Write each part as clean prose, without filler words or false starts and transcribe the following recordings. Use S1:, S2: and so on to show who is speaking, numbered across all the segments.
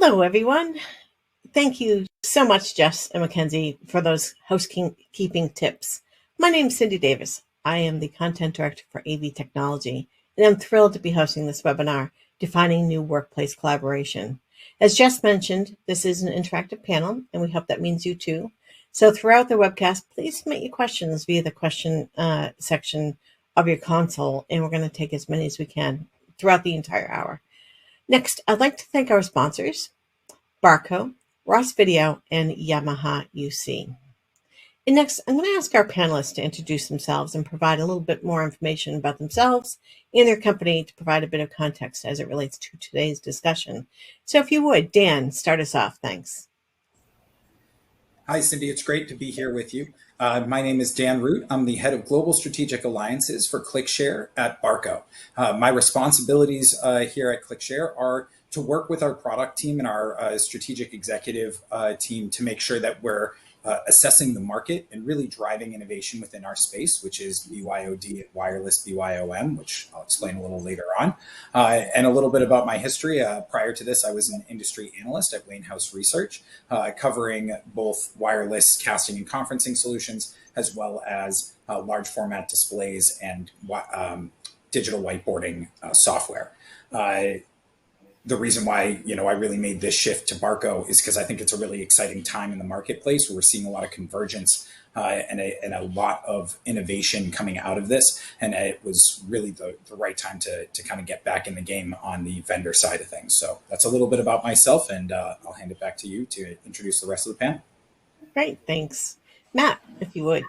S1: Hello, everyone. Thank you so much, Jess and Mackenzie, for those housekeeping tips. My name is Cindy Davis. I am the Content Director for AV Technology, and I'm thrilled to be hosting this webinar, Defining New Workplace Collaboration. As Jess mentioned, this is an interactive panel, and we hope that means you too. So throughout the webcast, please submit your questions via the question section of your console, and we're going to take as many as we can throughout the entire hour. Next, I'd like to thank our sponsors, Barco, Ross Video, and Yamaha UC. And next, I'm going to ask our panelists to introduce themselves and provide a little bit more information about themselves and their company to provide a bit of context as it relates to today's discussion. So if you would, Dan, start us off. Thanks.
S2: Hi, Cindy. It's great to be here with you. My name is Dan Root. I'm the head of Global Strategic Alliances for ClickShare at Barco. My responsibilities here at ClickShare are to work with our product team and our strategic executive team to make sure that we're assessing the market and really driving innovation within our space, which is BYOD, wireless BYOM, which I'll explain a little later on. And a little bit about my history. Prior to this, I was an industry analyst at Wayne House Research, covering both wireless casting and conferencing solutions, as well as large format displays and digital whiteboarding software. The reason why I really made this shift to Barco is because I think it's a really exciting time in the marketplace where we're seeing a lot of convergence and a lot of innovation coming out of this. And it was really the right time to kind of get back in the game on the vendor side of things. So that's a little bit about myself, and I'll hand it back to you to introduce the rest of the panel.
S1: Great, thanks. Matt, if you would.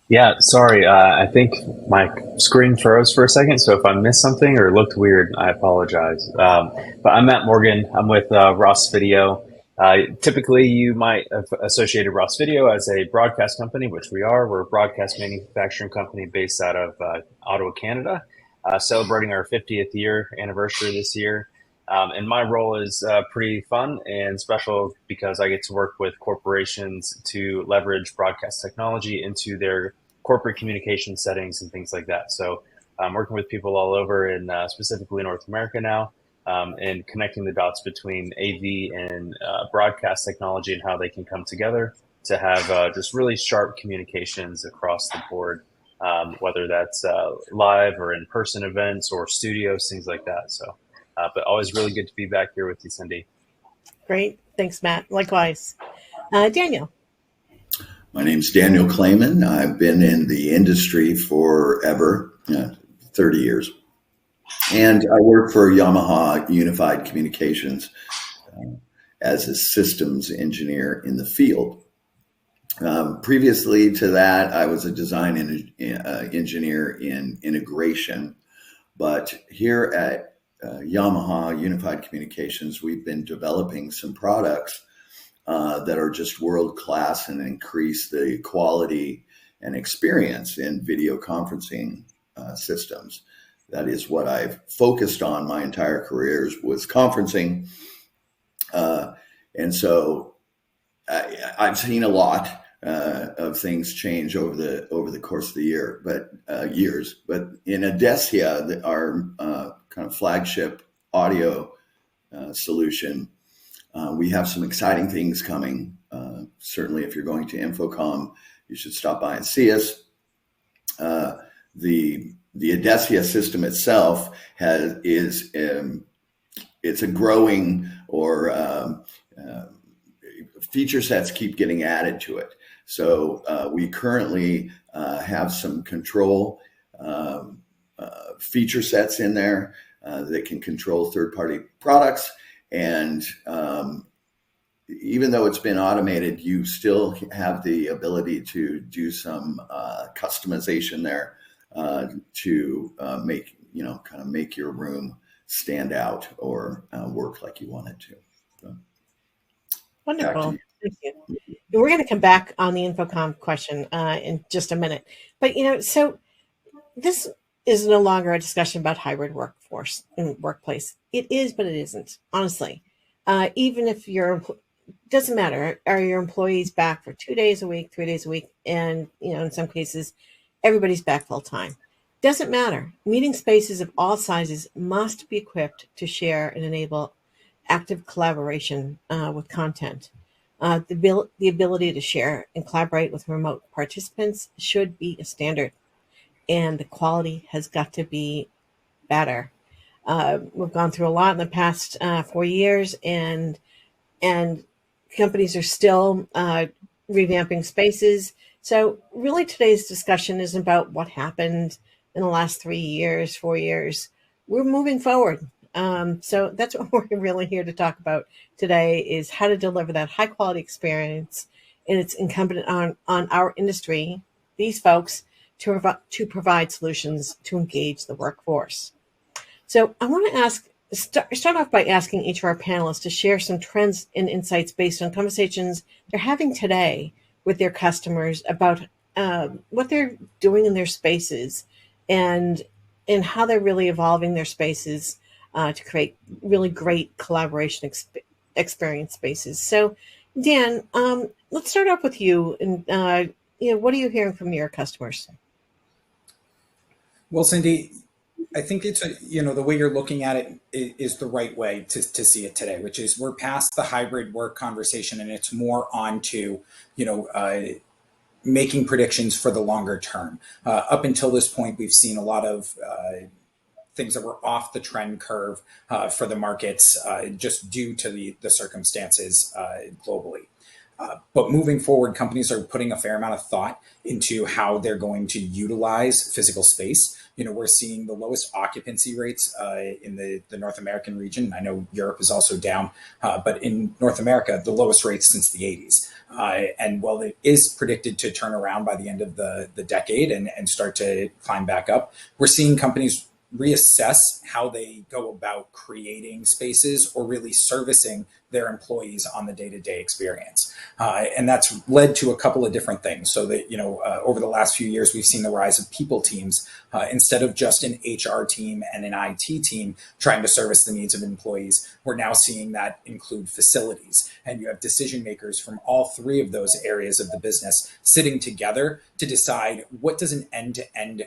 S3: Yeah, sorry. I think my screen froze for a second, so if I missed something or looked weird, I apologize. But I'm Matt Morgan. I'm with Ross Video. Typically, you might have associated Ross Video as a broadcast company, which we are. We're a broadcast manufacturing company based out of Ottawa, Canada, celebrating our 50th year anniversary this year. And my role is pretty fun and special because I get to work with corporations to leverage broadcast technology into their corporate communication settings and things like that. So I'm working with people all over in specifically North America now, and connecting the dots between AV and broadcast technology and how they can come together to have just really sharp communications across the board, whether that's live or in-person events or studios, things like that. So. But always really good to be back here with you, Cindy.
S1: Great. Thanks, Matt. Likewise. Daniel.
S4: My name's Daniel Clayman. I've been in the industry forever, 30 years. And I work for Yamaha Unified Communications as a systems engineer in the field. Previously to that, I was a design engineer in integration. But here at Yamaha Unified Communications, we've been developing some products that are just world-class and increase the quality and experience in video conferencing systems. That is what I've focused on my entire career, was conferencing. And so I've seen a lot of things change over the course of the year, years. But in Adesia, our kind of flagship audio solution, we have some exciting things coming. Certainly, if you're going to InfoComm, you should stop by and see us. The Adesia system itself it's a growing, or feature sets keep getting added to it. So we currently have some control feature sets in there that can control third-party products. And even though it's been automated, you still have the ability to do some customization there to make your room stand out or work like you want it to. So,
S1: wonderful. Thank you. We're going to come back on the InfoComm question in just a minute. But, so this is no longer a discussion about hybrid workforce and workplace. It is, but it isn't, honestly. Even if doesn't matter, are your employees back for 2 days a week, 3 days a week? And, in some cases, everybody's back full time. Doesn't matter. Meeting spaces of all sizes must be equipped to share and enable active collaboration with content. The ability to share and collaborate with remote participants should be a standard, and the quality has got to be better. We've gone through a lot in the past 4 years, and companies are still revamping spaces. So, really, today's discussion is about what happened in the last 3 years, 4 years. We're moving forward. So that's what we're really here to talk about today: is how to deliver that high quality experience. And it's incumbent on our industry, these folks, to provide solutions to engage the workforce. So I want to start off by asking each of our panelists to share some trends and insights based on conversations they're having today with their customers about what they're doing in their spaces, and how they're really evolving their spaces to create really great collaboration experience spaces. So, Dan, let's start off with you. And what are you hearing from your customers?
S2: Well, Cindy, I think the way you're looking at it is the right way to see it today, which is we're past the hybrid work conversation and it's more on to, making predictions for the longer term. Up until this point, we've seen a lot of things that were off the trend curve for the markets just due to the circumstances globally. But moving forward, companies are putting a fair amount of thought into how they're going to utilize physical space. We're seeing the lowest occupancy rates in the North American region. I know Europe is also down, but in North America, the lowest rates since the 80s. And while it is predicted to turn around by the end of the decade and start to climb back up, we're seeing companies reassess how they go about creating spaces or really servicing their employees on the day-to-day experience. And that's led to a couple of different things. So that, over the last few years, we've seen the rise of people teams. Instead of just an HR team and an IT team trying to service the needs of employees, we're now seeing that include facilities. And you have decision makers from all three of those areas of the business sitting together to decide what does an end-to-end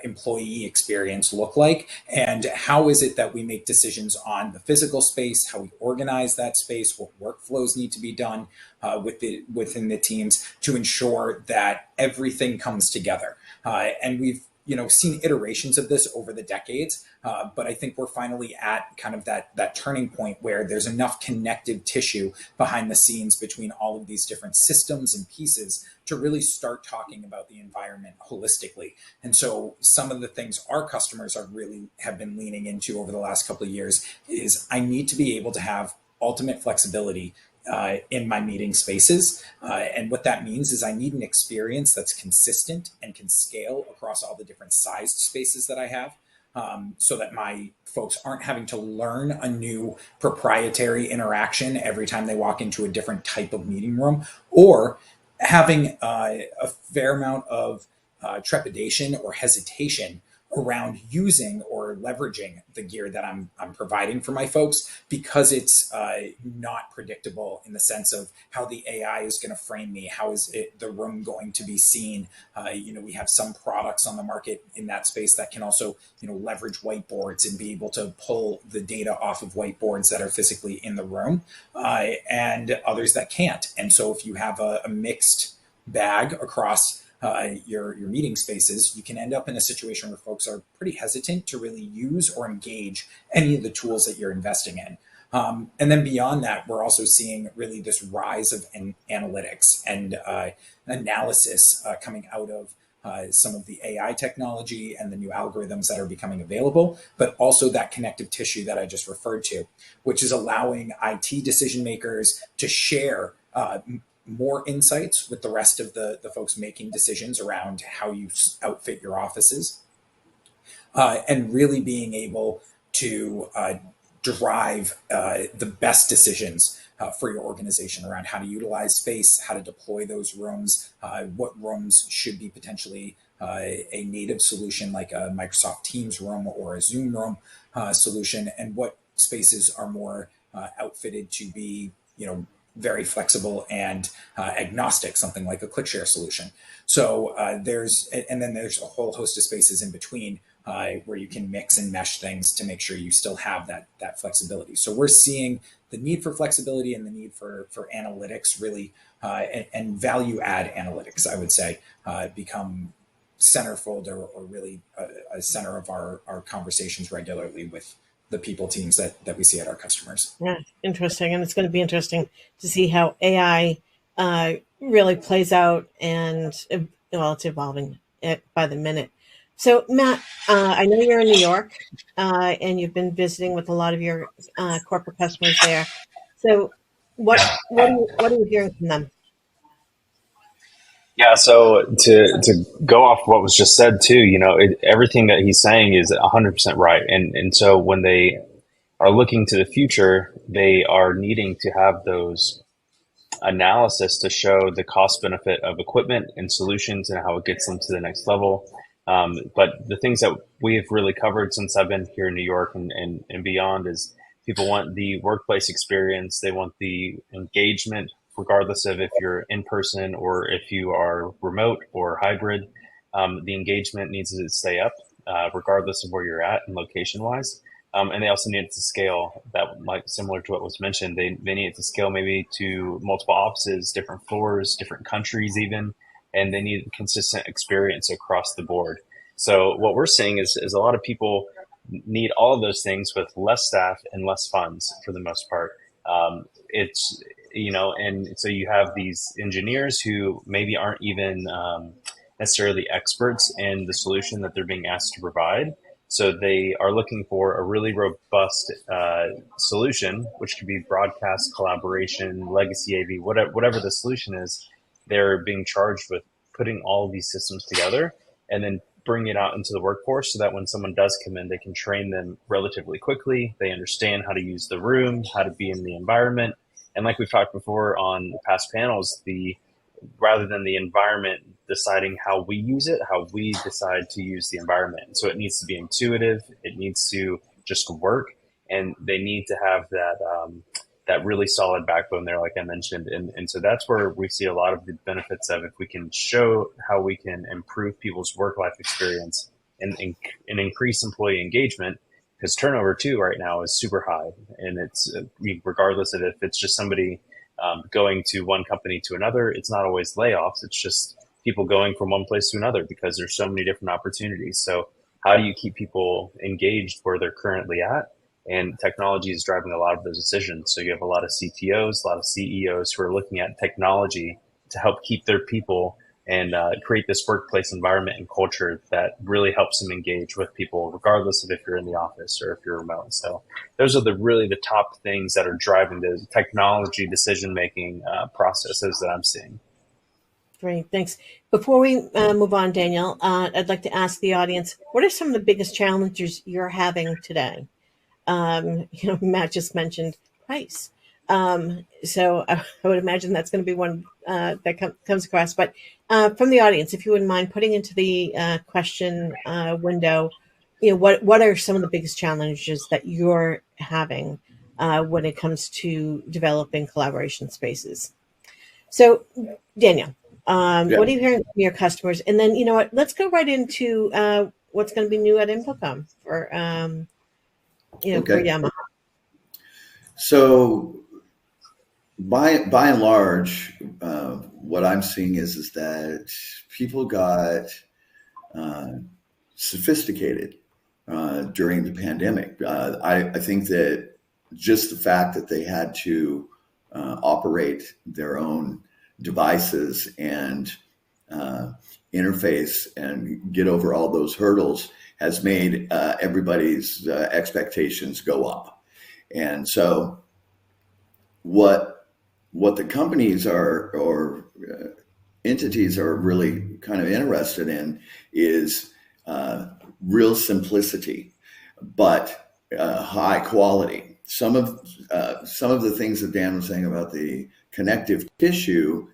S2: employee experience look like, and how is it that we make decisions on the physical space, how we organize that space, what workflows need to be done within the teams to ensure that everything comes together. And we've seen iterations of this over the decades, but I think we're finally at kind of that turning point where there's enough connective tissue behind the scenes between all of these different systems and pieces to really start talking about the environment holistically. And so some of the things our customers have been leaning into over the last couple of years is I need to be able to have ultimate flexibility in my meeting spaces. And what that means is I need an experience that's consistent and can scale across all the different sized spaces that I have, so that my folks aren't having to learn a new proprietary interaction every time they walk into a different type of meeting room, or having a fair amount of trepidation or hesitation around using or leveraging the gear that I'm providing for my folks, because it's not predictable in the sense of how the AI is going to frame me, how is the room going to be seen. We have some products on the market in that space that can also leverage whiteboards and be able to pull the data off of whiteboards that are physically in the room, and others that can't. And so if you have a mixed bag across your meeting spaces, you can end up in a situation where folks are pretty hesitant to really use or engage any of the tools that you're investing in. And then beyond that, we're also seeing really this rise of analytics and analysis coming out of some of the AI technology and the new algorithms that are becoming available, but also that connective tissue that I just referred to, which is allowing IT decision makers to share more insights with the rest of the folks making decisions around how you outfit your offices, and really being able to drive the best decisions for your organization around how to utilize space, how to deploy those rooms, what rooms should be potentially a native solution like a Microsoft Teams room or a Zoom room solution, and what spaces are more outfitted to be, very flexible and agnostic, something like a ClickShare solution. So there's a whole host of spaces in between where you can mix and mesh things to make sure you still have that flexibility. So we're seeing the need for flexibility and the need for analytics really and value add analytics, I would say, become centerfold or really a center of our conversations regularly with the people teams that we see at our customers.
S1: Yeah, interesting. And it's going to be interesting to see how AI really plays out, and well, it's evolving by the minute. So, Matt, I know you're in New York, and you've been visiting with a lot of your corporate customers there. So, what are you hearing from them?
S3: Yeah, so to go off what was just said too, everything that he's saying is 100% right. And so when they are looking to the future, they are needing to have those analysis to show the cost benefit of equipment and solutions and how it gets them to the next level. But the things that we've really covered since I've been here in New York and beyond is people want the workplace experience. They want the engagement, regardless of if you're in person or if you are remote or hybrid. The engagement needs to stay up, regardless of where you're at and location wise. And they also need it to scale, that, like similar to what was mentioned. They need it to scale maybe to multiple offices, different floors, different countries even, and they need consistent experience across the board. So what we're seeing is a lot of people need all of those things with less staff and less funds for the most part. And so you have these engineers who maybe aren't even necessarily experts in the solution that they're being asked to provide. So they are looking for a really robust solution, which could be broadcast, collaboration, legacy AV, whatever the solution is. They're being charged with putting all of these systems together and then bring it out into the workforce so that when someone does come in, they can train them relatively quickly. They understand how to use the room, how to be in the environment. And like we've talked before on past panels, rather than the environment deciding how we use it, how we decide to use the environment. So it needs to be intuitive. It needs to just work. And they need to have that really solid backbone there, like I mentioned. And so that's where we see a lot of the benefits of if we can show how we can improve people's work-life experience and increase employee engagement, because turnover too right now is super high. And it's regardless of if it's just somebody going to one company to another, it's not always layoffs. It's just people going from one place to another because there's so many different opportunities. So how do you keep people engaged where they're currently at? And technology is driving a lot of those decisions. So you have a lot of CTOs, a lot of CEOs who are looking at technology to help keep their people and create this workplace environment and culture that really helps them engage with people, regardless of if you're in the office or if you're remote. So those are the top things that are driving the technology decision-making processes that I'm seeing.
S1: Great, thanks. Before we move on, Daniel, I'd like to ask the audience, what are some of the biggest challenges you're having today? Matt just mentioned price. So I would imagine that's going to be one that comes across. But from the audience, if you wouldn't mind putting into the question window, what are some of the biggest challenges that you're having when it comes to developing collaboration spaces? So, Daniel, what are you hearing from your customers? And then, you know what, let's go right into what's going to be new at InfoComm for for Yamaha.
S4: So by and large, what I'm seeing is that people got sophisticated during the pandemic. I think that just the fact that they had to operate their own devices and interface and get over all those hurdles has made everybody's expectations go up. And so what the companies or entities are really kind of interested in is real simplicity, but high quality. Some of the things that Dan was saying about the connective tissue,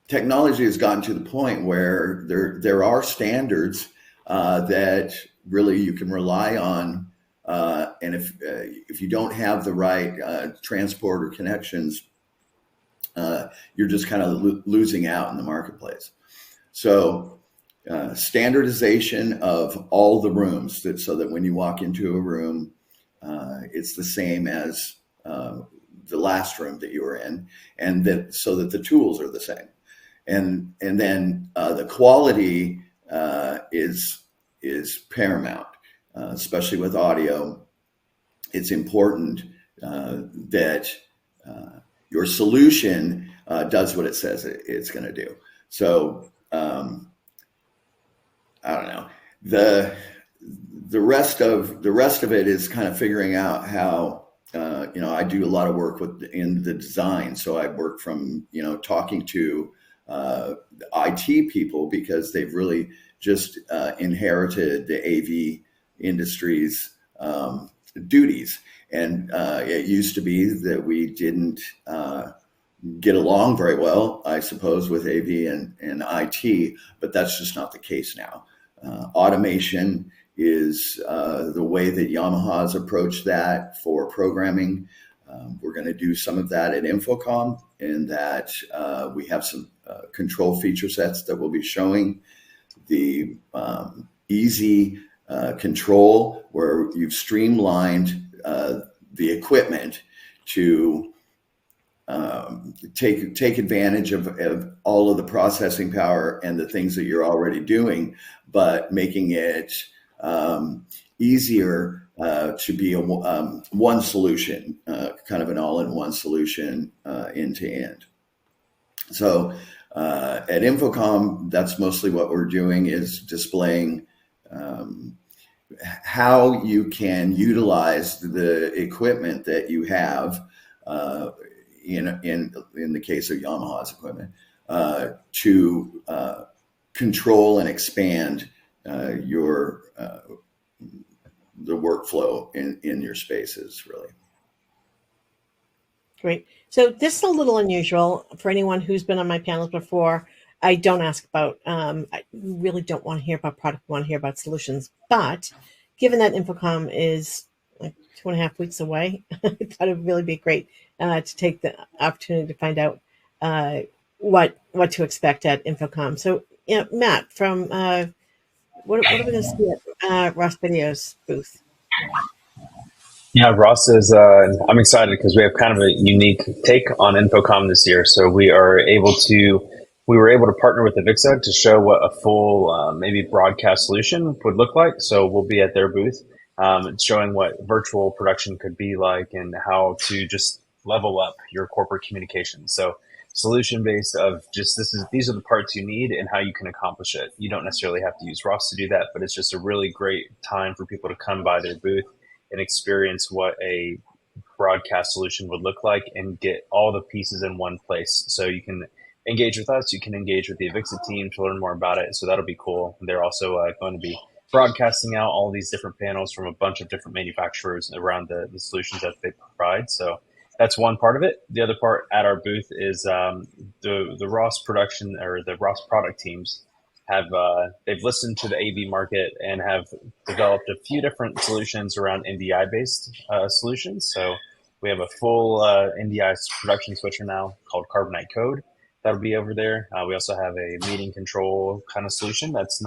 S4: technology has gotten to the point where there are standards that really you can rely on, and if you don't have the right transport or connections, you're just kind of losing out in the marketplace. So standardization of all the rooms, so that when you walk into a room, it's the same as the last room that you were in, and that so that the tools are the same. And then the quality is paramount, especially with audio. It's important that your solution does what it says it's going to do. So I don't know. The rest of it is kind of figuring out how. I do a lot of work in the design. So I work from talking to IT people, because they've really just inherited the AV industry's duties. And it used to be that we didn't get along very well, I suppose, with AV and IT, but that's just not the case now. Automation is the way that Yamaha has approached that for programming. We're going to do some of that at Infocom, in that we have some control feature sets that we'll be showing. The easy control, where you've streamlined the equipment to take advantage of all of the processing power and the things that you're already doing, but making it easier to be a one solution, kind of an all-in-one solution, end to end. So at Infocom, that's mostly what we're doing, is displaying how you can utilize the equipment that you have, in the case of Yamaha's equipment, to control and expand the workflow in your spaces, really.
S1: Great. So this is a little unusual for anyone who's been on my panels before. I don't ask about, I really don't want to hear about product, I want to hear about solutions. But given that Infocom is like 2.5 weeks away, I thought it would really be great to take the opportunity to find out what to expect at Infocom. So, Matt, from what are we going to see at Ross Video's booth?
S3: Yeah, Ross is, I'm excited because we have kind of a unique take on Infocom this year. So we were able to partner with Avixa to show what a full, maybe broadcast solution would look like. So we'll be at their booth, showing what virtual production could be like and how to just level up your corporate communication. So solution based of just these are the parts you need and how you can accomplish it. You don't necessarily have to use Ross to do that, but it's just a really great time for people to come by their booth and experience what a broadcast solution would look like and get all the pieces in one place. So you can engage with us, you can engage with the Avixa team to learn more about it. So that'll be cool. They're also going to be broadcasting out all these different panels from a bunch of different manufacturers around the solutions that they provide. So that's one part of it. The other part at our booth is the Ross production, or the Ross product teams they've listened to the AV market and have developed a few different solutions around NDI based solutions. So we have a full NDI production switcher now called Carbonite Code. That'll be over there. We also have a meeting control kind of solution. It's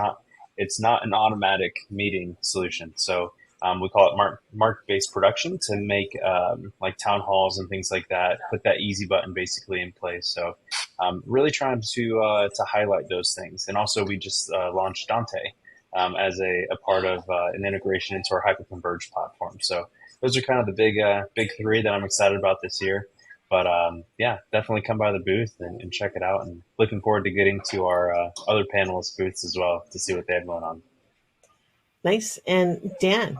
S3: not an automatic meeting solution. So we call it mark-based production to make like town halls and things like that, put that easy button basically in place. So really trying to highlight those things. And also we just launched Dante as a part of an integration into our Hyperconverged platform. So those are kind of the big three that I'm excited about this year. But yeah, definitely come by the booth and check it out. And looking forward to getting to our other panelists' booths as well to see what they have going on.
S1: Nice. And Dan,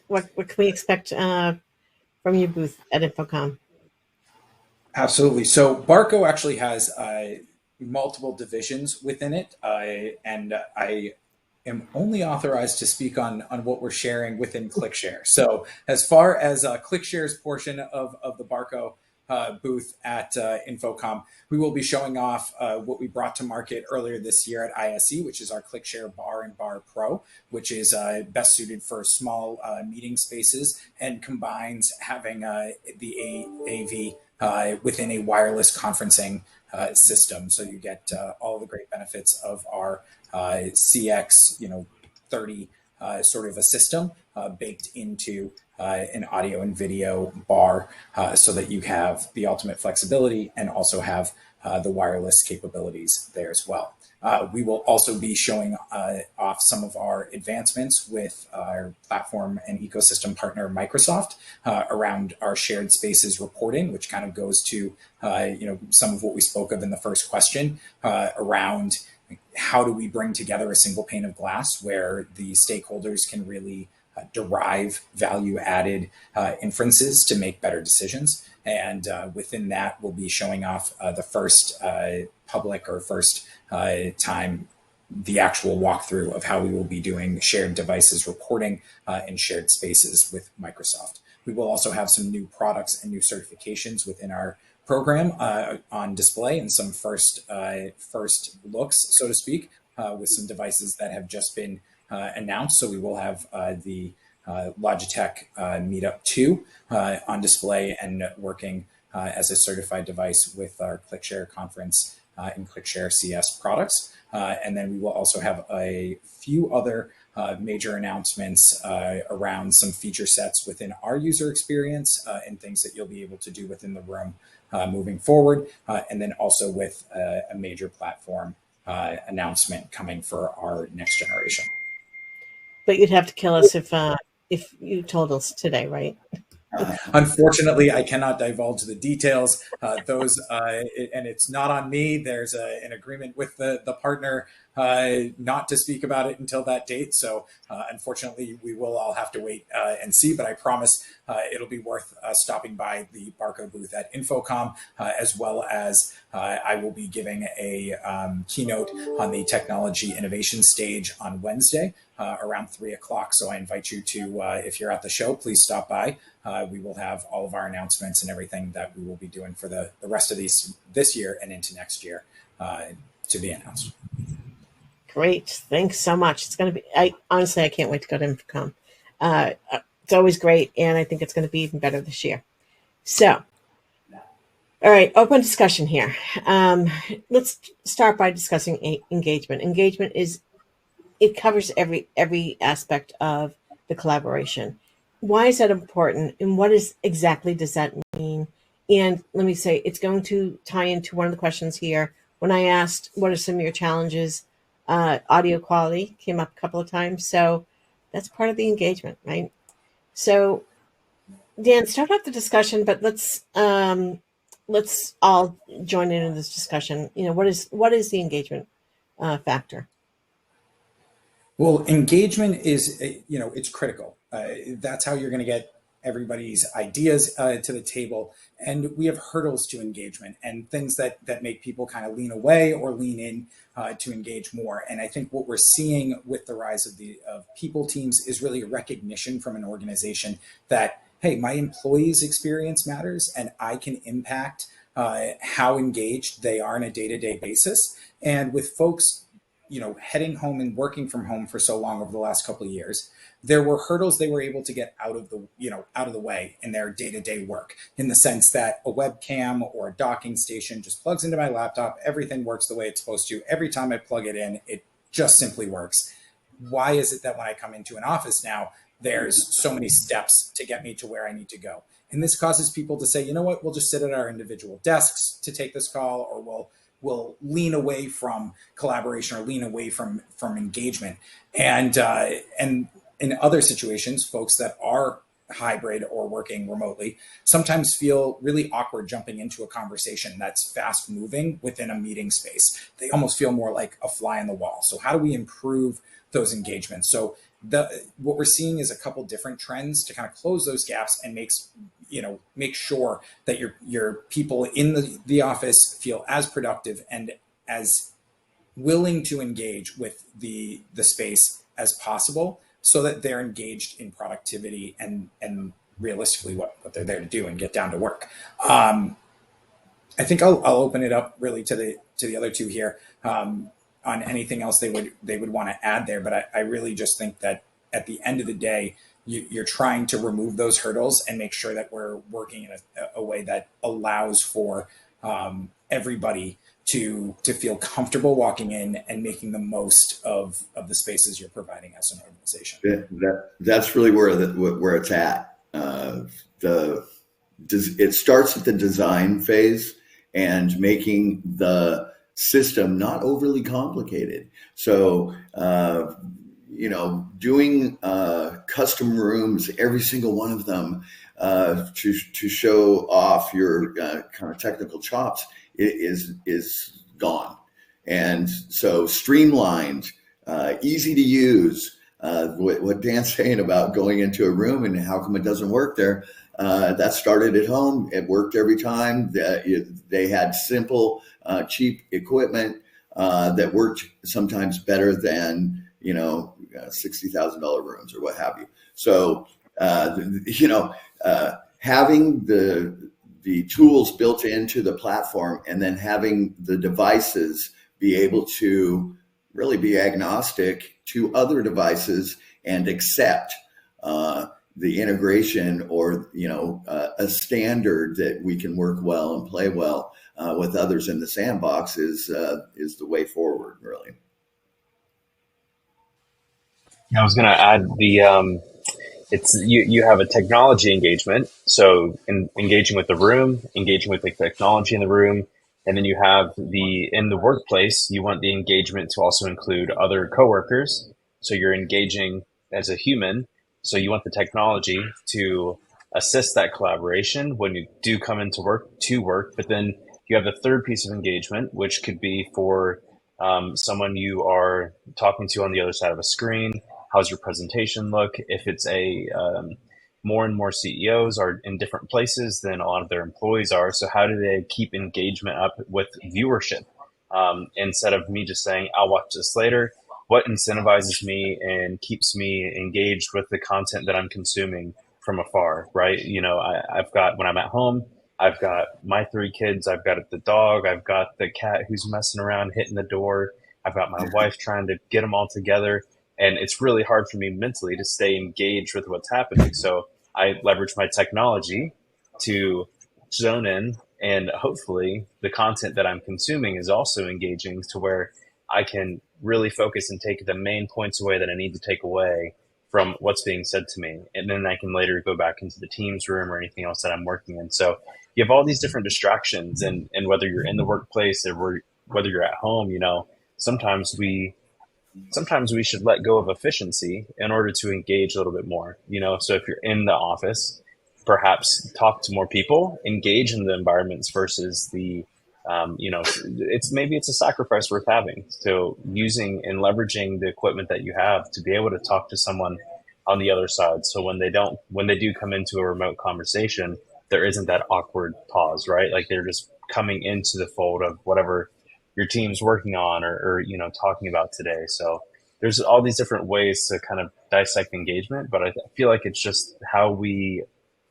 S1: what can we expect from your booth at Infocom?
S2: Absolutely. So Barco actually has multiple divisions within it, and I am only authorized to speak on what we're sharing within ClickShare. So as far as ClickShare's portion of the Barco booth at Infocom, we will be showing off what we brought to market earlier this year at ISE, which is our ClickShare Bar and Bar Pro, which is best suited for small meeting spaces and combines having the AV within a wireless conferencing system. So you get all the great benefits of our CX, 30 sort of a system baked into an audio and video bar so that you have the ultimate flexibility and also have the wireless capabilities there as well. We will also be showing off some of our advancements with our platform and ecosystem partner Microsoft around our shared spaces reporting, which kind of goes to some of what we spoke of in the first question around how do we bring together a single pane of glass where the stakeholders can really derive value added inferences to make better decisions. And within that, we'll be showing off the first public or first time the actual walkthrough of how we will be doing shared devices reporting and shared spaces with Microsoft. We will also have some new products and new certifications within our program on display and some first looks, so to speak, with some devices that have just been announced. So we will have the Logitech Meetup 2 on display and working as a certified device with our ClickShare conference and ClickShare CS products. And then we will also have a few other major announcements around some feature sets within our user experience and things that you'll be able to do within the room moving forward. And then also with a major platform announcement coming for our next generation.
S1: But you'd have to kill us if you told us today, right?
S2: Unfortunately, I cannot divulge the details. And it's not on me. There's an agreement with the partner not to speak about it until that date. So unfortunately, we will all have to wait and see. But I promise it'll be worth stopping by the Barco booth at InfoComm, as well as I will be giving a keynote on the technology innovation stage on Wednesday around 3 o'clock. So I invite you to, if you're at the show, please stop by. We will have all of our announcements and everything that we will be doing for the rest of this year and into next year to be announced.
S1: Great. Thanks so much. It's going to be, I can't wait to go to InfoComm. It's always great. And I think it's going to be even better this year. So, all right, open discussion here. Let's start by discussing engagement. Engagement it covers every aspect of the collaboration. Why is that important? And what exactly does that mean? And let me say, it's going to tie into one of the questions here. When I asked, what are some of your challenges? Audio quality came up a couple of times. So that's part of the engagement, right? So Dan, start off the discussion, but let's all join in this discussion. What is the engagement factor?
S2: Well, engagement is, it's critical. That's how you're going to get everybody's ideas to the table. And we have hurdles to engagement and things that make people kind of lean away or lean in to engage more. And I think what we're seeing with the rise of people teams is really a recognition from an organization that, hey, my employees' experience matters and I can impact how engaged they are on a day-to-day basis. And with folks heading home and working from home for so long over the last couple of years, there were hurdles they were able to get out of the way in their day-to-day work, in the sense that a webcam or a docking station just plugs into my laptop. Everything works the way it's supposed to. Every time I plug it in, it just simply works. Why is it that when I come into an office now, there's so many steps to get me to where I need to go? And this causes people to say, you know what, we'll just sit at our individual desks to take this call, or we'll lean away from collaboration or lean away from engagement. And in other situations, folks that are hybrid or working remotely sometimes feel really awkward jumping into a conversation that's fast moving within a meeting space. They almost feel more like a fly on the wall. So how do we improve those engagements? So what we're seeing is a couple different trends to kind of close those gaps and make sure that your people in the office feel as productive and as willing to engage with the space as possible, so that they're engaged in productivity and realistically what they're there to do and get down to work. I think I'll open it up really to the other two here on anything else they would want to add there. But I really just think that at the end of the day, you're trying to remove those hurdles and make sure that we're working in a way that allows for everybody to feel comfortable walking in and making the most of the spaces you're providing as an organization.
S4: That's really where it's at. It starts at the design phase and making the system not overly complicated. So, doing custom rooms, every single one of them, to show off your kind of technical chops is gone. And so streamlined, easy to use. What Dan's saying about going into a room and how come it doesn't work there, that started at home. It worked every time. They had simple, cheap equipment that worked sometimes better than $60,000 rooms or what have you. So having the tools built into the platform and then having the devices be able to really be agnostic to other devices and accept the integration or a standard that we can work well and play well with others in the sandbox is the way forward, really.
S3: I was going to add it's you have a technology engagement, so engaging with the room, engaging with the technology in the room, and then you have in the workplace, you want the engagement to also include other coworkers. So you're engaging as a human. So you want the technology to assist that collaboration when you do come into work, but then you have the third piece of engagement, which could be for someone you are talking to on the other side of a screen. How's your presentation look? If it's more and more CEOs are in different places than a lot of their employees are. So how do they keep engagement up with viewership? Instead of me just saying, I'll watch this later, what incentivizes me and keeps me engaged with the content that I'm consuming from afar, right? I've got, when I'm at home, I've got my 3 kids, I've got the dog, I've got the cat who's messing around, hitting the door. I've got my wife trying to get them all together. And it's really hard for me mentally to stay engaged with what's happening. So I leverage my technology to zone in, and hopefully the content that I'm consuming is also engaging to where I can really focus and take the main points away that I need to take away from what's being said to me. And then I can later go back into the Teams room or anything else that I'm working in. So you have all these different distractions, and whether you're in the workplace or whether you're at home, sometimes we should let go of efficiency in order to engage a little bit more, so if you're in the office, perhaps talk to more people, engage in the environments versus it's a sacrifice worth having. So using and leveraging the equipment that you have to be able to talk to someone on the other side. So when they do come into a remote conversation, there isn't that awkward pause, right? Like they're just coming into the fold of whatever your team's working on or talking about today. So there's all these different ways to kind of dissect engagement, but I feel like it's just how we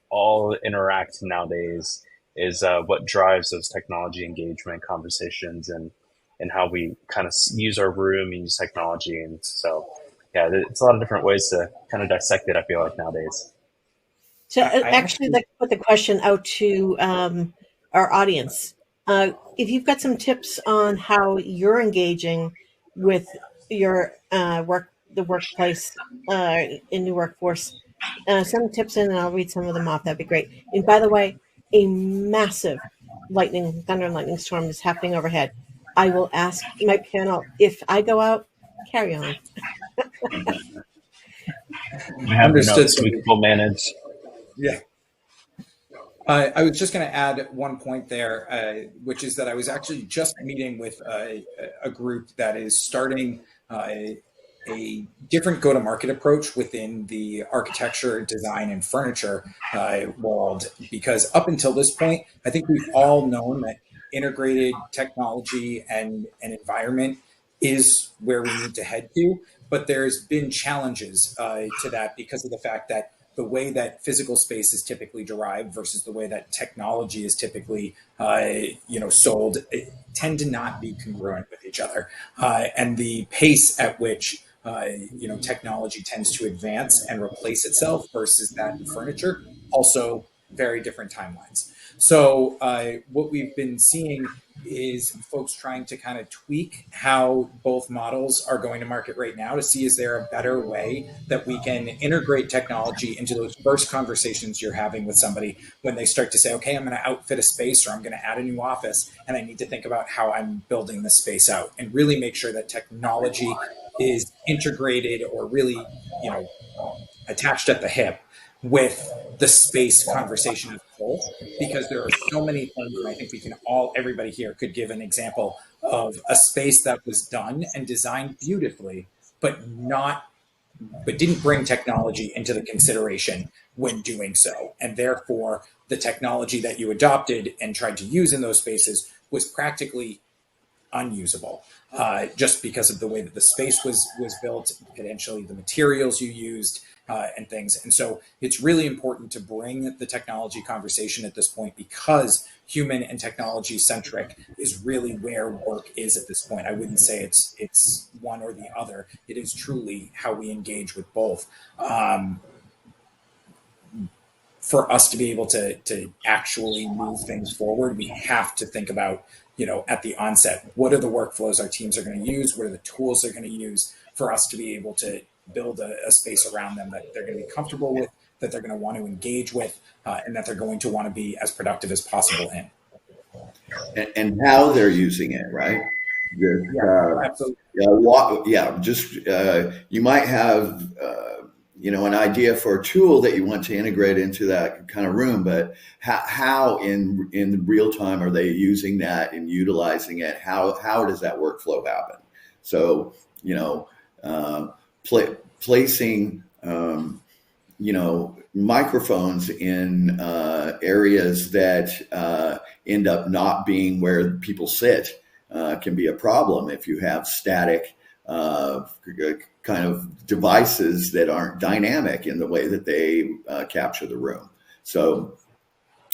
S3: all interact nowadays is what drives those technology engagement conversations and how we kind of use our room and use technology. And so, yeah, it's a lot of different ways to kind of dissect it, I feel like, nowadays.
S1: So actually, like put the question out to our audience. If you've got some tips on how you're engaging with your workplace in the workforce, some tips in, and I'll read some of them off. That'd be great. And by the way, a massive thunder and lightning storm is happening overhead. I will ask my panel, if I go out, carry on.
S3: We have understood. We will manage.
S2: Yeah. I was just going to add one point there, which is that I was actually just meeting with a group that is starting a different go-to-market approach within the architecture, design, and furniture world. Because up until this point, I think we've all known that integrated technology and an environment is where we need to head to. But there's been challenges to that because of the fact that the way that physical space is typically derived versus the way that technology is typically, sold, tend to not be congruent with each other. And the pace at which, technology tends to advance and replace itself versus that in furniture, also very different timelines. So what we've been seeing is folks trying to kind of tweak how both models are going to market right now to see, is there a better way that we can integrate technology into those first conversations you're having with somebody when they start to say, okay, I'm going to outfit a space or I'm going to add a new office and I need to think about how I'm building the space out, and really make sure that technology is integrated or really, attached at the hip with the space conversation as a whole, because there are so many things, and I think everybody here could give an example of a space that was done and designed beautifully, but didn't bring technology into the consideration when doing so. And therefore, the technology that you adopted and tried to use in those spaces was practically unusable, just because of the way that the space was built, potentially the materials you used, and things. And so it's really important to bring the technology conversation at this point, because human and technology centric is really where work is at this point. I wouldn't say it's one or the other. It is truly how we engage with both. For us to be able to actually move things forward, we have to think about, at the onset, what are the workflows our teams are going to use? What are the tools they're going to use for us to be able to build a space around them that they're going to be comfortable with, that they're going to want to engage with, and that they're going to want to be as productive as possible in.
S4: And how they're using it, right?
S2: Absolutely.
S4: You might have an idea for a tool that you want to integrate into that kind of room, but how in real time are they using that and utilizing it? How does that workflow happen? So placing microphones in areas that end up not being where people sit can be a problem if you have static kind of devices that aren't dynamic in the way that they capture the room. So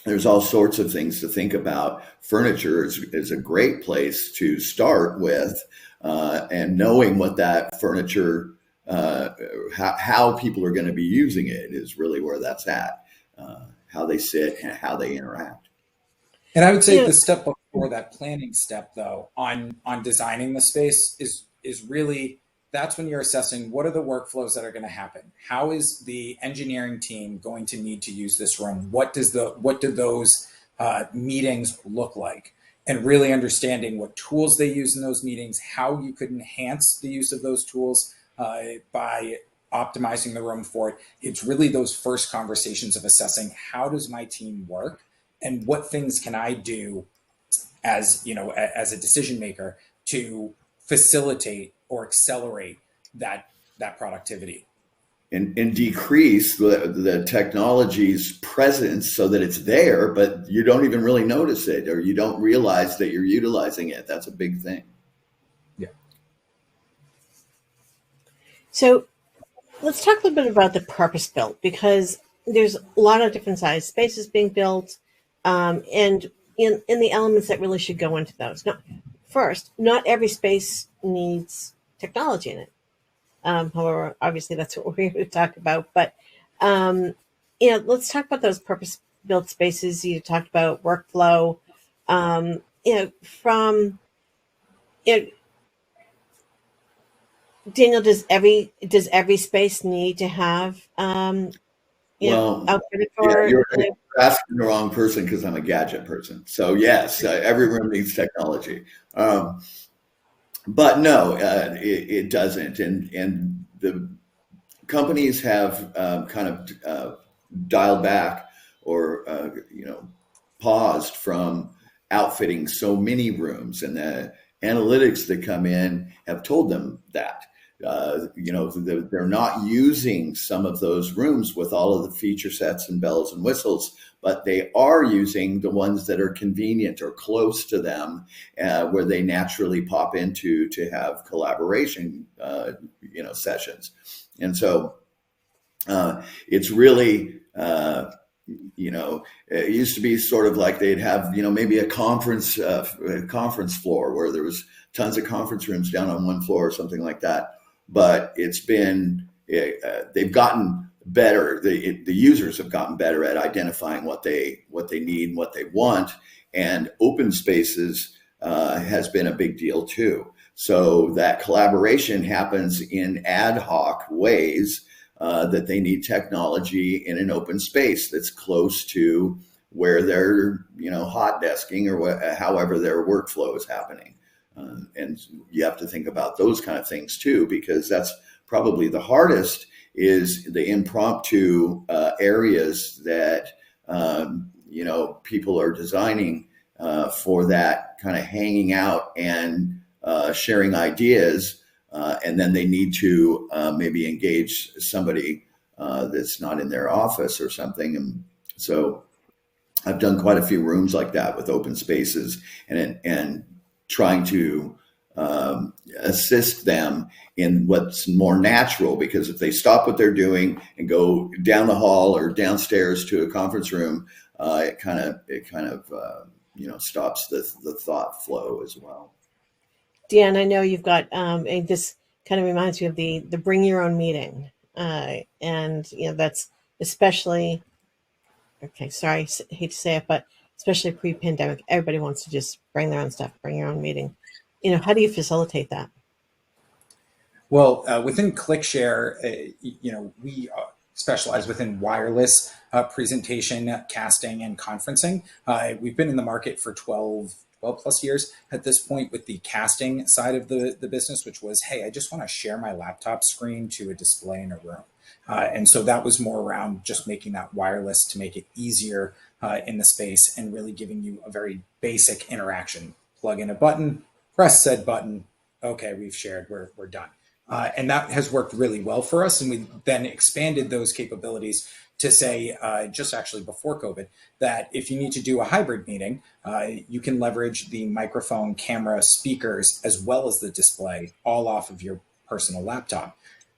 S4: there's all sorts of things to think about. Furniture is a great place to start with, and knowing what that furniture, how people are going to be using it is really where that's at, how they sit and how they interact.
S2: And I would say the step before that planning step, though, on designing the space is really, that's when you're assessing what are the workflows that are going to happen. How is the engineering team going to need to use this room? What do those meetings look like? And really understanding what tools they use in those meetings, how you could enhance the use of those tools by optimizing the room for it. It's really those first conversations of assessing, how does my team work, and what things can I do as a decision maker to facilitate or accelerate that productivity.
S4: And decrease the technology's presence so that it's there, but you don't even really notice it, or you don't realize that you're utilizing it. That's a big thing.
S2: Yeah.
S1: So let's talk a little bit about the purpose built, because there's a lot of different size spaces being built, and in the elements that really should go into those. Now, first, not every space needs technology in it. However, obviously that's what we're here to talk about. But let's talk about those purpose-built spaces. You talked about workflow. Daniel, does every space need to have outfitted for?
S4: You're asking the wrong person, because I'm a gadget person. So yes, every room needs technology. But no, it doesn't. And the companies have kind of dialed back or, paused from outfitting so many rooms. And the analytics that come in have told them that. They're not using some of those rooms with all of the feature sets and bells and whistles, but they are using the ones that are convenient or close to them, where they naturally pop into to have collaboration, sessions. And so it's really, it used to be sort of like they'd have, maybe a conference floor where there was tons of conference rooms down on one floor or something like that. But it's been, they've gotten better. The users have gotten better at identifying what they need and what they want, and open spaces has been a big deal too. So that collaboration happens in ad hoc ways that they need technology in an open space that's close to where they're hot desking or however their workflow is happening. And you have to think about those kind of things too, because that's probably the hardest, is the impromptu areas that people are designing for that kind of hanging out and sharing ideas, and then they need to maybe engage somebody that's not in their office or something. And so I've done quite a few rooms like that with open spaces, and trying to assist them in what's more natural, because if they stop what they're doing and go down the hall or downstairs to a conference room, it kind of stops the thought flow as well.
S1: Dan, I know you've got this kind of reminds me of the bring your own meeting, and that's especially okay. Sorry, hate to say it, but especially pre-pandemic, everybody wants to just bring their own stuff, bring your own meeting. How do you facilitate that?
S2: Well, within ClickShare, we specialize within wireless presentation, casting, and conferencing. We've been in the market for 12 plus years at this point with the casting side of the business, which was, hey, I just want to share my laptop screen to a display in a room. And so that was more around just making that wireless to make it easier in the space and really giving you a very basic interaction. Plug in a button, press said button. Okay, we've shared, we're done. And that has worked really well for us. And we then expanded those capabilities to say, just actually before COVID, that if you need to do a hybrid meeting, you can leverage the microphone, camera, speakers, as well as the display, all off of your personal laptop.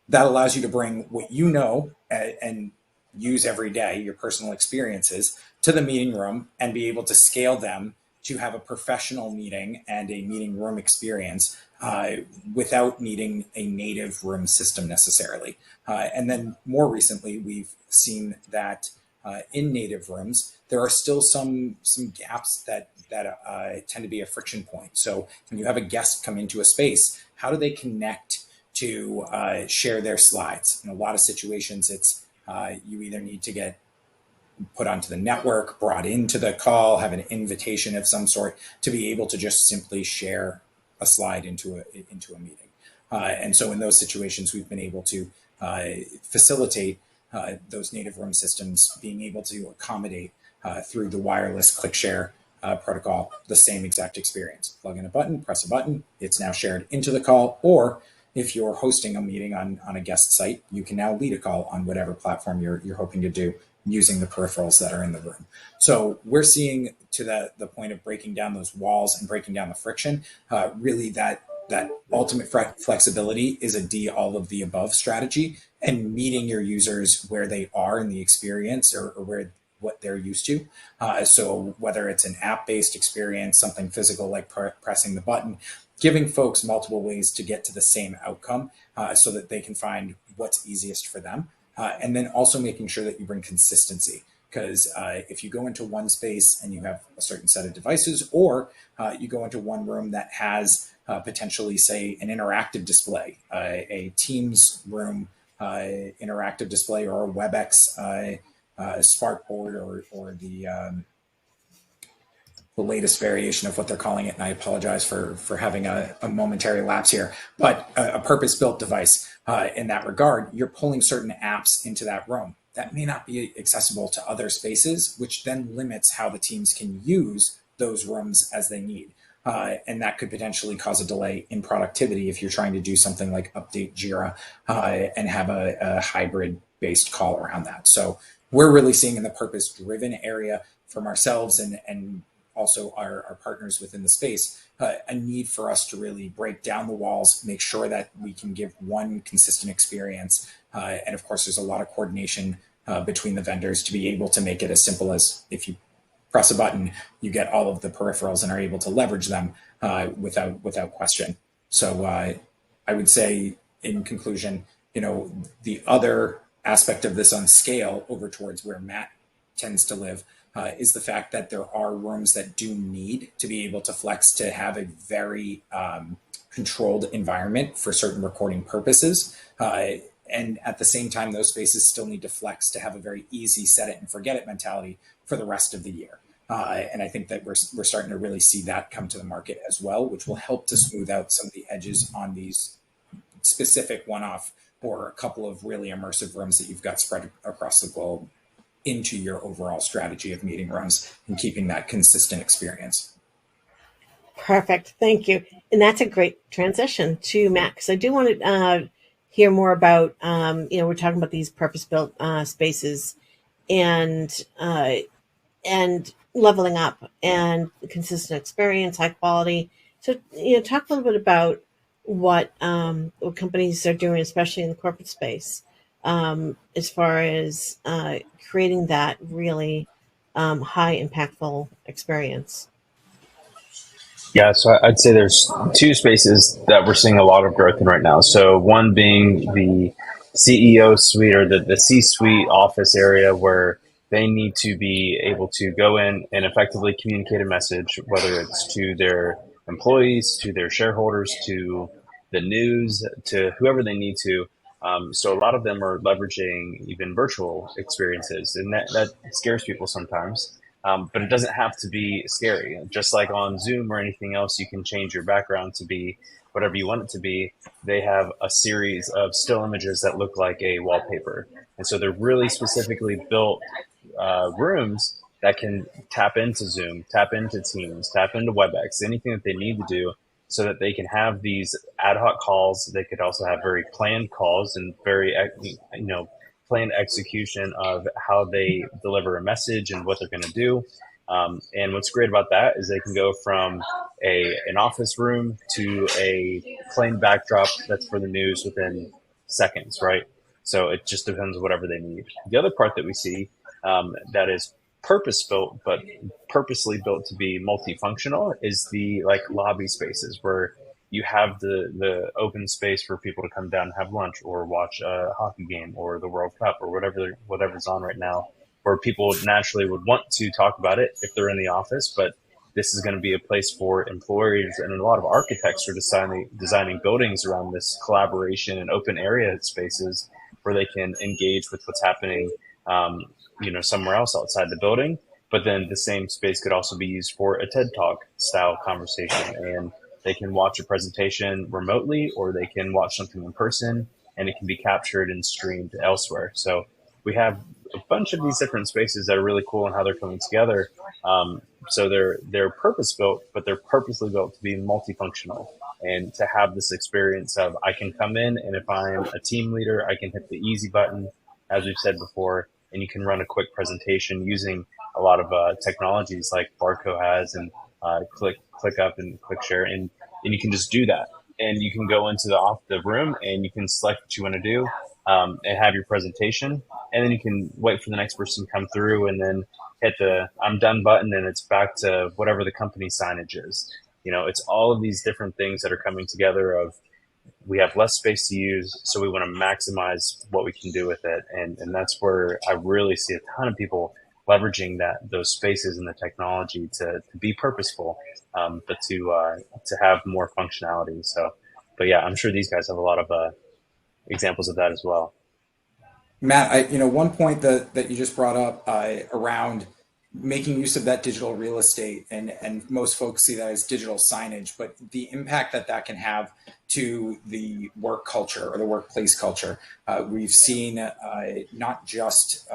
S2: That allows you to bring what you know and use every day, your personal experiences, to the meeting room and be able to scale them to have a professional meeting and a meeting room experience without needing a native room system necessarily. And then more recently, we've seen that in native rooms, there are still some gaps that tend to be a friction point. So when you have a guest come into a space, how do they connect to share their slides? In a lot of situations, it's you either need to get put onto the network, brought into the call, have an invitation of some sort to be able to just simply share a slide into a meeting. And so in those situations, we've been able to facilitate those native room systems being able to accommodate through the wireless ClickShare protocol, the same exact experience. Plug in a button, press a button, it's now shared into the call. Or if you're hosting a meeting on a guest site, you can now lead a call on whatever platform you're hoping to do using the peripherals that are in the room. So we're seeing, to the point of breaking down those walls and breaking down the friction, really that ultimate flexibility is a all of the above strategy, and meeting your users where they are in the experience or what they're used to. So whether it's an app-based experience, something physical like pressing the button, giving folks multiple ways to get to the same outcome so that they can find what's easiest for them. And then also making sure that you bring consistency, because if you go into one space and you have a certain set of devices, or you go into one room that has potentially, say, an interactive display, a Teams room interactive display, or a WebEx Sparkboard, or the latest variation of what they're calling it, and I apologize for having a momentary lapse here, but a purpose-built device in that regard, you're pulling certain apps into that room. That may not be accessible to other spaces, which then limits how the teams can use those rooms as they need. And that could potentially cause a delay in productivity if you're trying to do something like update Jira and have a hybrid-based call around that. So we're really seeing in the purpose-driven area from ourselves and also our partners within the space, a need for us to really break down the walls, make sure that we can give one consistent experience. And of course, there's a lot of coordination between the vendors to be able to make it as simple as, if you press a button, you get all of the peripherals and are able to leverage them without question. So I would say, in conclusion, the other aspect of this on scale over towards where Matt tends to live is the fact that there are rooms that do need to be able to flex to have a very controlled environment for certain recording purposes. And at the same time, those spaces still need to flex to have a very easy set it and forget it mentality for the rest of the year. And I think that we're starting to really see that come to the market as well, which will help to smooth out some of the edges on these specific one-off or a couple of really immersive rooms that you've got spread across the globe into your overall strategy of meeting rooms and keeping that consistent experience.
S1: Perfect. Thank you. And that's a great transition to Matt, because I do want to hear more about, we're talking about these purpose-built spaces and leveling up and consistent experience, high quality. So, talk a little bit about what companies are doing, especially in the corporate space, as far as creating that really high impactful experience.
S3: Yeah, so I'd say there's two spaces that we're seeing a lot of growth in right now. So one being the CEO suite or the C-suite office area where they need to be able to go in and effectively communicate a message, whether it's to their employees, to their shareholders, to the news, to whoever they need to. So a lot of them are leveraging even virtual experiences, and that scares people sometimes. But it doesn't have to be scary. Just like on Zoom or anything else, you can change your background to be whatever you want it to be. They have a series of still images that look like a wallpaper. And so they're really specifically built rooms that can tap into Zoom, tap into Teams, tap into WebEx, anything that they need to do so that they can have these ad hoc calls. They could also have very planned calls and very, planned execution of how they deliver a message and what they're going to do. And what's great about that is they can go from an office room to a plain backdrop that's for the news within seconds, right? So it just depends on whatever they need. The other part that we see that is purpose-built, but purposely built to be multifunctional is the lobby spaces where you have the open space for people to come down and have lunch or watch a hockey game or the World Cup or whatever's on right now, where people naturally would want to talk about it if they're in the office. But this is going to be a place for employees, and a lot of architects are designing buildings around this collaboration and open area spaces where they can engage with what's happening, somewhere else outside the building. But then the same space could also be used for a TED Talk style conversation, and they can watch a presentation remotely, or they can watch something in person, and it can be captured and streamed elsewhere. So we have a bunch of these different spaces that are really cool and how they're coming together. So they're purpose built, but they're purposely built to be multifunctional and to have this experience of I can come in, and if I'm a team leader, I can hit the easy button, as we've said before, and you can run a quick presentation using a lot of technologies like Barco has, and ClickUp and ClickShare, and you can just do that. And you can go into the room and you can select what you want to do and have your presentation. And then you can wait for the next person to come through and then hit the I'm done button, and it's back to whatever the company signage is. It's all of these different things that are coming together of we have less space to use, so we want to maximize what we can do with it. And that's where I really see a ton of people leveraging those spaces and the technology to be purposeful, but to have more functionality. So, but yeah, I'm sure these guys have a lot of examples of that as well.
S2: Matt, one point that you just brought up around making use of that digital real estate, and most folks see that as digital signage, but the impact that can have to the work culture or the workplace culture. We've seen not just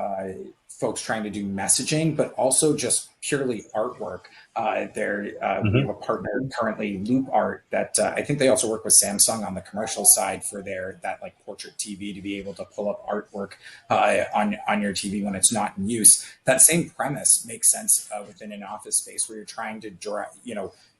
S2: folks trying to do messaging, but also just purely artwork. We have a partner currently, Loop Art, that I think they also work with Samsung on the commercial side for that portrait TV to be able to pull up artwork on your TV when it's not in use. That same premise makes sense within an office space where you're trying to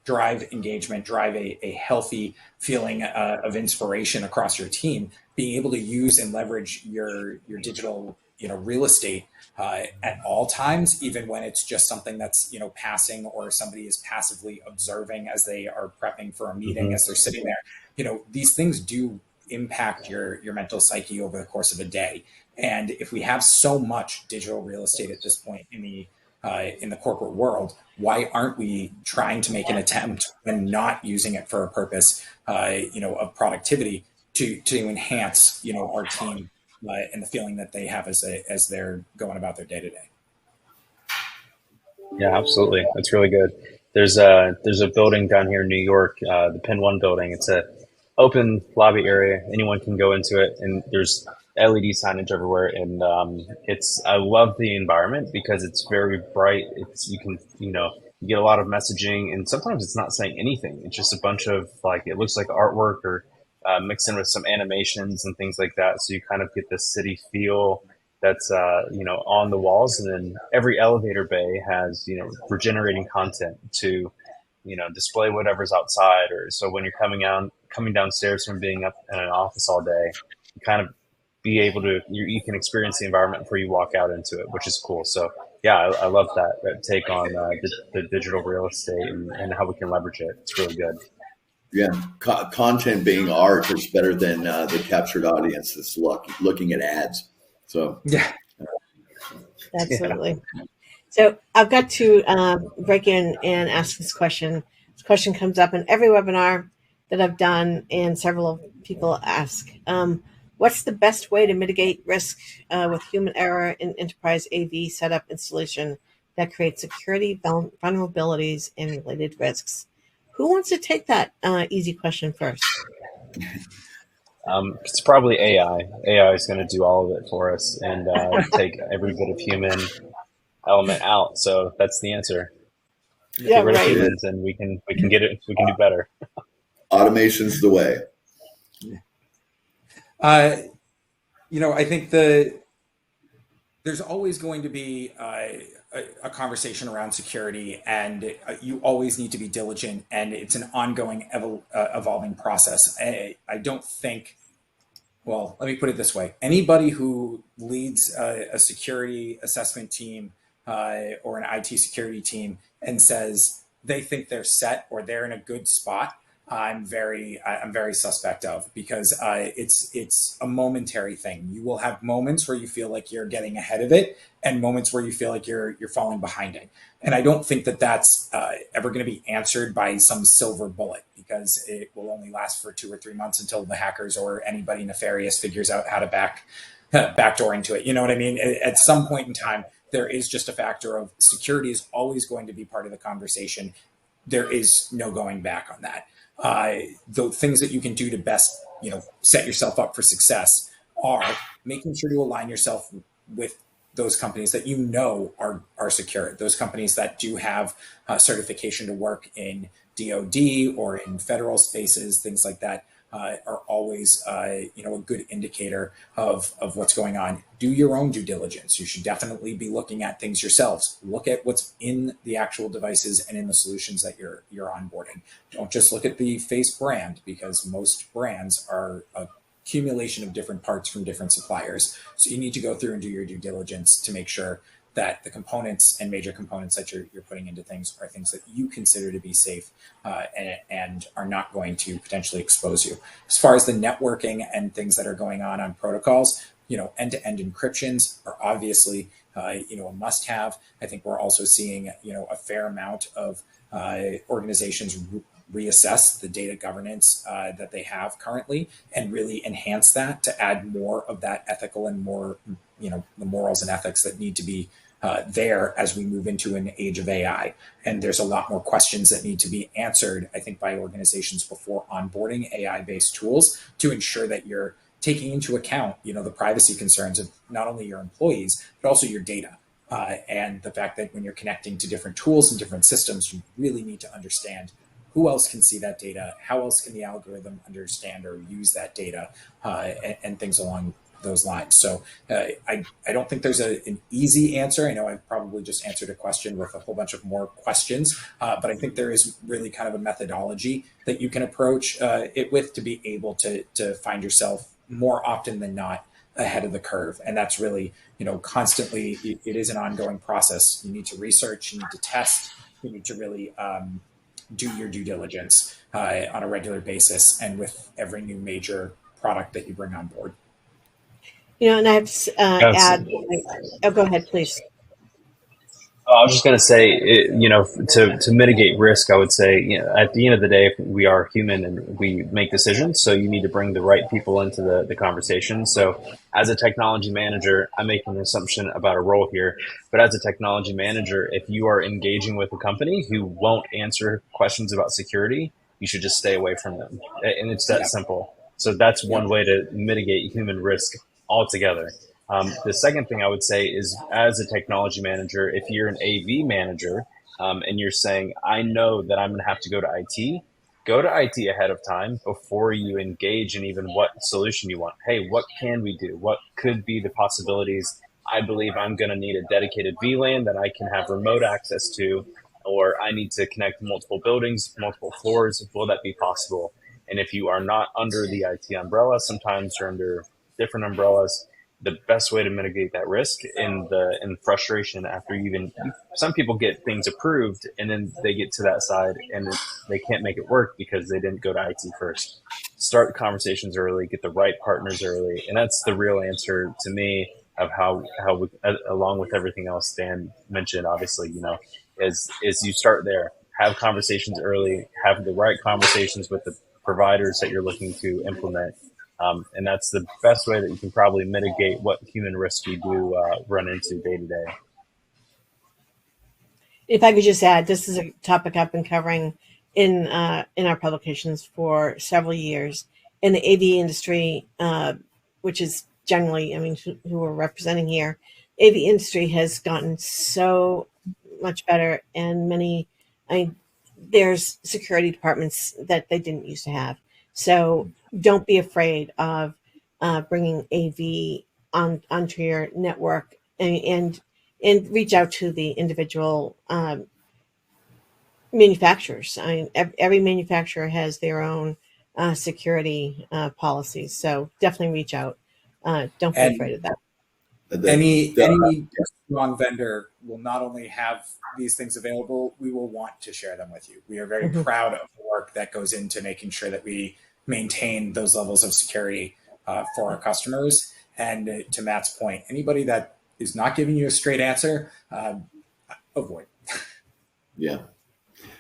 S2: drive engagement, drive a healthy feeling of inspiration across your team. Being able to use and leverage your digital real estate at all times, even when it's just something that's passing, or somebody is passively observing as they are prepping for a meeting, as they're sitting there. These things do impact your mental psyche over the course of a day. And if we have so much digital real estate at this point in the corporate world, why aren't we trying to make an attempt when not using it for a purpose, of productivity to enhance, our team and the feeling that they have as they're going about their day to day.
S3: Yeah, absolutely. That's really good. There's a building down here in New York, the Penn One building. It's a open lobby area. Anyone can go into it, and there's LED signage everywhere. And I love the environment because it's very bright. You get a lot of messaging, and sometimes it's not saying anything. It's just a bunch of it looks like artwork or mixed in with some animations and things like that. So you kind of get this city feel that's on the walls, and then every elevator bay has regenerating content to display whatever's outside. Or so when you're coming downstairs from being up in an office all day, you kind of be able to you can experience the environment before you walk out into it, which is cool. So yeah, I love that take on the digital real estate and how we can leverage it. It's really good.
S4: Yeah, content being art is better than the captured audience that's looking at ads. So
S2: yeah,
S1: absolutely. Yeah. So I've got to break in and ask this question. This question comes up in every webinar that I've done, and several people ask, what's the best way to mitigate risk with human error in enterprise AV setup installation that creates security vulnerabilities and related risks? Who wants to take that easy question first?
S3: It's probably AI. AI is going to do all of it for us and take every bit of human element out. So that's the answer.
S1: Yeah,
S3: get rid
S1: right.
S3: of humans, and we can get it. We can do better.
S4: Automation's the way.
S2: I think there's always going to be a conversation around security, and you always need to be diligent, and it's an ongoing evolving process. I don't think, well, let me put it this way. Anybody who leads a security assessment team or an IT security team and says they think they're set or they're in a good spot, I'm very suspect of, because it's a momentary thing. You will have moments where you feel like you're getting ahead of it, and moments where you feel like you're falling behind it. And I don't think that that's ever going to be answered by some silver bullet, because it will only last for 2 or 3 months until the hackers or anybody nefarious figures out how to backdoor into it. You know what I mean? At some point in time, there is just a factor of security is always going to be part of the conversation. There is no going back on that. The things that you can do to best, set yourself up for success are making sure to align yourself with those companies that are secure, those companies that do have certification to work in DoD or in federal spaces, things like that. Are always, a good indicator of what's going on. Do your own due diligence. You should definitely be looking at things yourselves. Look at what's in the actual devices and in the solutions that you're onboarding. Don't just look at the face brand, because most brands are a accumulation of different parts from different suppliers. So you need to go through and do your due diligence to make sure that the components and major components that you're putting into things are things that you consider to be safe and are not going to potentially expose you. As far as the networking and things that are going on protocols, end-to-end encryptions are obviously a must-have. I think we're also seeing a fair amount of organizations reassess the data governance that they have currently and really enhance that to add more of that ethical and more the morals and ethics that need to be there as we move into an age of AI. And there's a lot more questions that need to be answered, I think, by organizations before onboarding AI-based tools to ensure that you're taking into account, the privacy concerns of not only your employees, but also your data. And the fact that when you're connecting to different tools and different systems, you really need to understand who else can see that data, how else can the algorithm understand or use that data, and things along those lines. So I don't think there's an easy answer. I know I probably just answered a question with a whole bunch of more questions, but I think there is really kind of a methodology that you can approach it with to be able to find yourself more often than not ahead of the curve. And that's really, constantly, it is an ongoing process. You need to research, you need to test, you need to really do your due diligence on a regular basis. And with every new major product that you bring on board.
S1: And I have to add. Oh, go ahead, please.
S3: I was just going to say, to mitigate risk, I would say, at the end of the day, we are human and we make decisions. So you need to bring the right people into the conversation. So as a technology manager, I'm making an assumption about a role here. But as a technology manager, if you are engaging with a company who won't answer questions about security, you should just stay away from them. And it's that simple. So that's one way to mitigate human risk altogether. The second thing I would say is, as a technology manager, if you're an AV manager and you're saying, I know that I'm going to have to go to IT ahead of time before you engage in even what solution you want. Hey, what can we do? What could be the possibilities? I believe I'm going to need a dedicated VLAN that I can have remote access to, or I need to connect multiple buildings, multiple floors. Will that be possible? And if you are not under the IT umbrella, sometimes you're under different umbrellas. The best way to mitigate that risk in frustration after some people get things approved and then they get to that side and they can't make it work because they didn't go to IT first. Start conversations early, get the right partners early. And that's the real answer to me of how we, along with everything else Dan mentioned, obviously, is you start there, have conversations early, have the right conversations with the providers that you're looking to implement. And that's the best way that you can probably mitigate what human risk you do run into day to day.
S1: If I could just add, this is a topic I've been covering in our publications for several years. In the AV industry, which is generally, who we're representing here, AV industry has gotten so much better, and there's security departments that they didn't used to have. So don't be afraid of bringing AV onto your network and reach out to the individual manufacturers. Every manufacturer has their own security policies, so definitely reach out. Don't be afraid of that.
S2: Any strong vendor will not only have these things available, we will want to share them with you. We are very proud of the work that goes into making sure that we maintain those levels of security for our customers. And to Matt's point, anybody that is not giving you a straight answer, avoid.
S4: Yeah.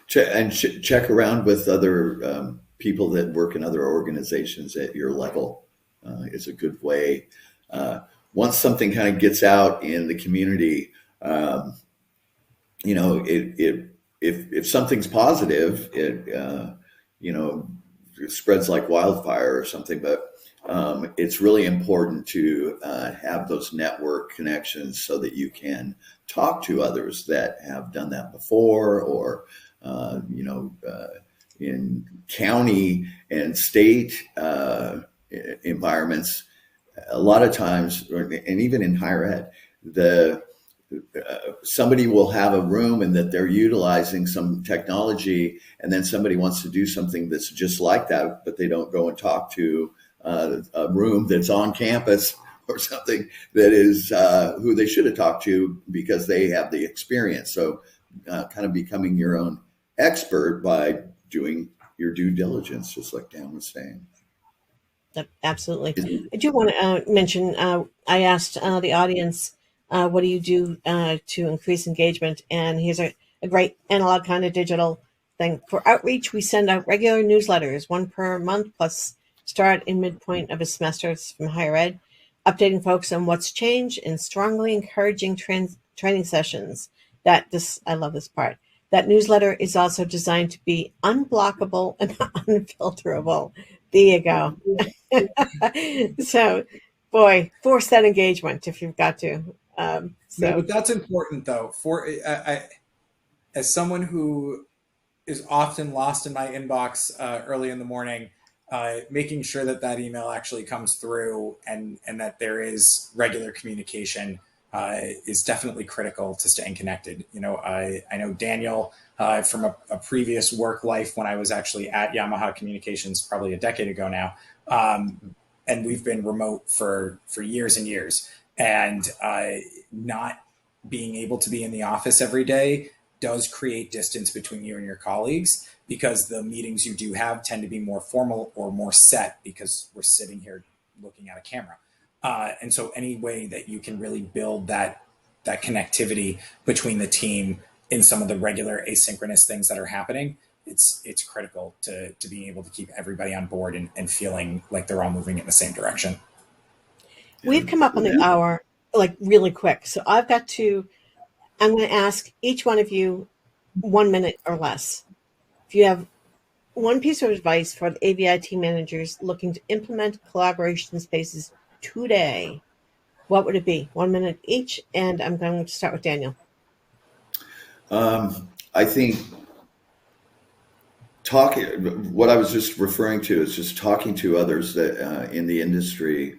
S4: Check around with other people that work in other organizations at your level. Is a good way. Once something kind of gets out in the community, if something's positive, it spreads like wildfire or something, but it's really important to have those network connections so that you can talk to others that have done that before, or in county and state environments, a lot of times, and even in higher ed, somebody will have a room and that they're utilizing some technology, and then somebody wants to do something that's just like that, but they don't go and talk to a room that's on campus or something that is who they should have talked to because they have the experience. So kind of becoming your own expert by doing your due diligence, just like Dan was saying.
S1: Absolutely. I do want to mention, I asked the audience, what do you do to increase engagement? And here's a great analog kind of digital thing. For outreach, we send out regular newsletters, one per month, plus start in midpoint of a semester from higher ed, updating folks on what's changed and strongly encouraging training sessions. I love this part. That newsletter is also designed to be unblockable and unfilterable. There you go. So, boy, force that engagement if you've got to.
S2: But that's important, though. As someone who is often lost in my inbox early in the morning, making sure that email actually comes through and that there is regular communication is definitely critical to staying connected. I know Daniel from a previous work life when I was actually at Yamaha Communications probably a decade ago now. And we've been remote for years and years. And not being able to be in the office every day does create distance between you and your colleagues, because the meetings you do have tend to be more formal or more set because we're sitting here looking at a camera. And so any way that you can really build that connectivity between the team in some of the regular asynchronous things that are happening, it's critical to being able to keep everybody on board and feeling like they're all moving in the same direction.
S1: We've come up on the hour like really quick. So I'm going to ask each one of you 1 minute or less. If you have one piece of advice for the AVIT managers looking to implement collaboration spaces today, what would it be? 1 minute each. And I'm going to start with Daniel.
S4: I think what I was just referring to is just talking to others that in the industry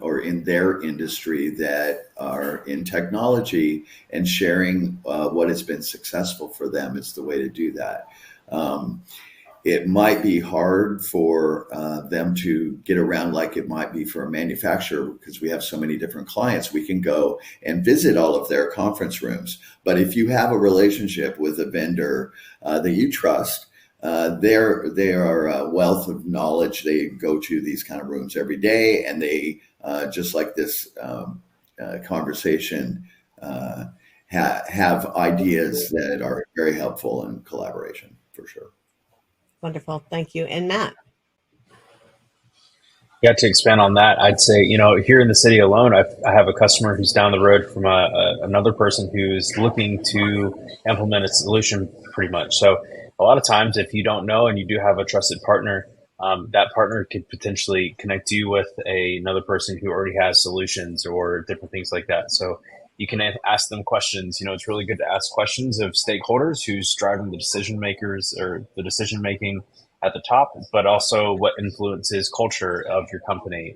S4: or in their industry that are in technology, and sharing what has been successful for them is the way to do that. It might be hard for them to get around like it might be for a manufacturer, because we have so many different clients. We can go and visit all of their conference rooms. But if you have a relationship with a vendor that you trust, they are a wealth of knowledge. They go to these kind of rooms every day, and they, just like this conversation, have ideas that are very helpful in collaboration, for sure.
S1: Wonderful. Thank you. And Matt?
S3: Yeah, to expand on that, I'd say, here in the city alone, I have a customer who's down the road from another person who's looking to implement a solution pretty much. So a lot of times, if you don't know and you do have a trusted partner, that partner could potentially connect you with another person who already has solutions or different things like that. So you can ask them questions. It's really good to ask questions of stakeholders who's driving the decision makers or the decision making at the top, but also what influences culture of your company.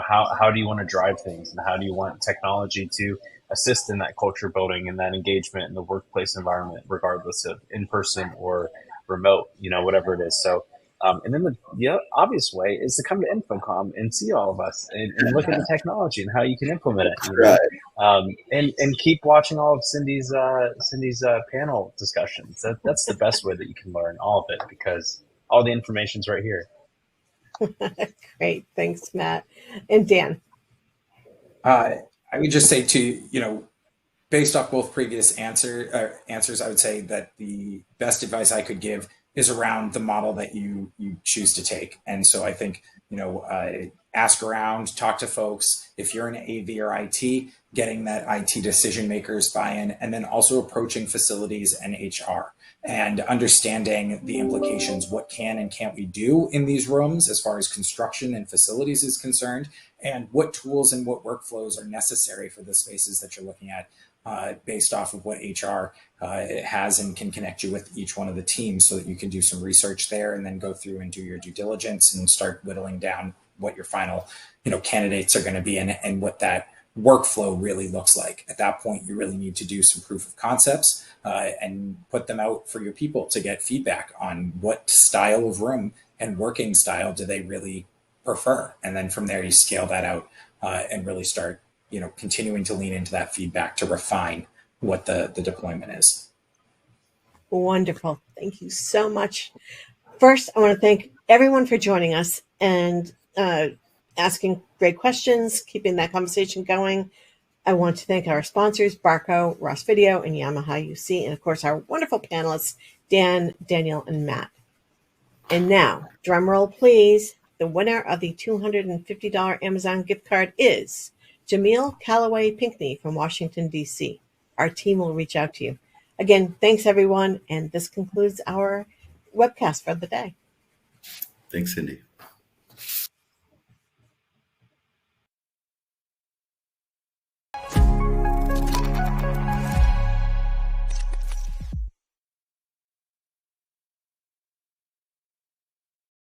S3: How do you want to drive things, and how do you want technology to assist in that culture building and that engagement in the workplace environment, regardless of in-person or remote, whatever it is. So, and then the obvious way is to come to InfoComm and see all of us and look at the technology and how you can implement it.
S4: Right.
S3: And keep watching all of Cindy's panel discussions. That's the best way that you can learn all of it, because all the information's right here.
S1: Great. Thanks, Matt. And Dan?
S2: I would just say based off both previous answers, I would say that the best advice I could give is around the model that you choose to take. And so I think, ask around, talk to folks. If you're in AV or IT, getting that IT decision makers buy-in, and then also approaching facilities and HR and understanding the implications. What can and can't we do in these rooms as far as construction and facilities is concerned, and what tools and what workflows are necessary for the spaces that you're looking at, based off of what HR has and can connect you with each one of the teams, so that you can do some research there and then go through and do your due diligence and start whittling down what your final candidates are going to be, and what that workflow really looks like. At that point, you really need to do some proof of concepts and put them out for your people to get feedback on what style of room and working style do they really prefer. And then from there, you scale that out and really start continuing to lean into that feedback to refine what the deployment is.
S1: Wonderful. Thank you so much. First, I want to thank everyone for joining us and asking great questions, keeping that conversation going. I want to thank our sponsors, Barco, Ross Video, and Yamaha UC, and of course our wonderful panelists, Dan, Daniel, and Matt. And now, drum roll please, the winner of the $250 Amazon gift card is Jamil Calloway Pinckney from Washington, D.C. Our team will reach out to you. Again, thanks everyone, and this concludes our webcast for the day.
S4: Thanks, Cindy.